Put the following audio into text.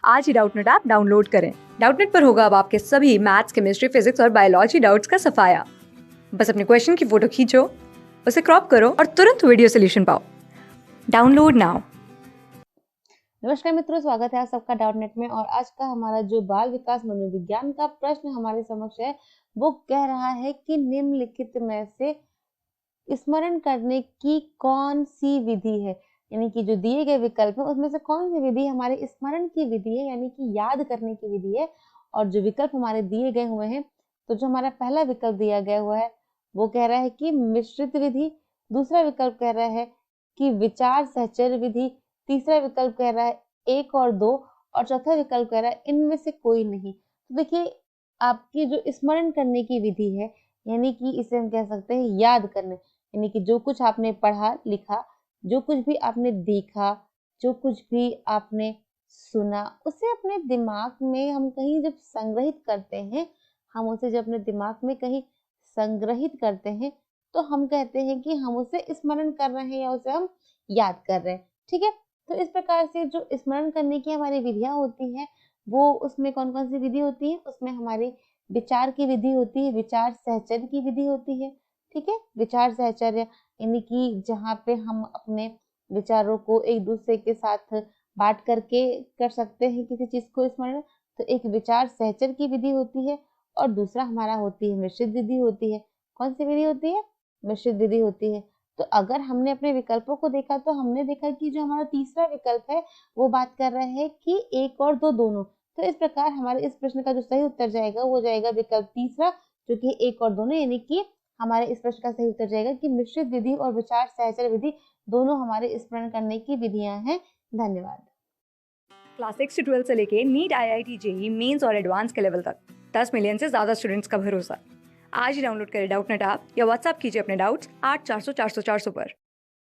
आज ही Doubtnut app download करें। Doubtnut पर होगा अब आपके सभी मैथ्स, केमिस्ट्री, फिजिक्स और बायोलॉजी डाउट्स का सफाया। बस अपने क्वेश्चन की फोटो खींचो, उसे क्रॉप करो और तुरंत वीडियो सोल्यूशन पाओ। Download now. नमस्कार मित्रों, स्वागत है आप सबका डाउटनेट में। और आज का हमारा जो बाल विकास मनोविज्ञान का प्रश्न हमारे समक्ष है, वो कह रहा है कि निम्नलिखित में से स्मरण करने की कौन सी विधि है। यानी कि जो दिए गए विकल्प है उसमें से कौन सी विधि हमारे स्मरण की विधि है, यानी कि याद करने की विधि है। और जो विकल्प हमारे दिए गए हुए हैं, तो जो हमारा पहला विकल्प दिया गया हुआ है वो कह रहा है कि मिश्रित विधि, दूसरा विकल्प कह रहा है कि विचार सहचर्य विधि, तीसरा विकल्प कह रहा है 1 और 2, और चौथा विकल्प कह रहा है इनमें से कोई नहीं। तो देखिए, आपकी जो स्मरण करने की विधि है, यानी कि इसे हम कह सकते हैं याद करने, यानी कि जो कुछ आपने पढ़ा लिखा, जो कुछ भी आपने देखा, जो कुछ भी आपने सुना, उसे अपने दिमाग में हम कहीं जब संग्रहित करते हैं, हम उसे जब अपने दिमाग में कहीं संग्रहित करते हैं, तो हम कहते हैं कि हम उसे स्मरण कर रहे हैं या उसे हम याद कर रहे हैं। ठीक है, तो इस प्रकार से जो स्मरण करने की हमारी विधियां होती हैं, वो उसमें कौन कौन सी विधि होती है, उसमें हमारी विचार की विधि होती है, विचार सहचर्य की विधि होती है। ठीक है, विचार सहचर्य यानी कि जहाँ पे हम अपने विचारों को एक दूसरे के साथ बांट करके कर सकते हैं किसी चीज को स्मरण, तो एक विचार सहचर्य की विधि होती है। और दूसरा हमारा होती है मिश्रित विधि होती है। कौन सी विधि होती है? मिश्रित विधि होती है। तो अगर हमने अपने विकल्पों को देखा तो हमने देखा कि जो हमारा तीसरा विकल्प है वो बात कर रहा है कि 1 और 2 दोनों। तो इस प्रकार हमारे इस प्रश्न का जो सही उत्तर जाएगा वो जाएगा विकल्प तीसरा, जो कि 1 और दोनों, यानी कि हमारे इस प्रश्न का सही उत्तर जाएगा कि मिश्रित विधि और विचार सहचर्य विधि दोनों हमारे स्मरण करने की विधियां हैं। धन्यवाद। क्लास 6 से 12 से लेके नीट, IIT, JEE मेंस और एडवांस के लेवल तक 10 मिलियन से ज्यादा स्टूडेंट्स का भरोसा। आज ही डाउनलोड करें डाउटनेट ऐप या व्हाट्सएप कीजिए अपने डाउट्स 8400 400 400 पर।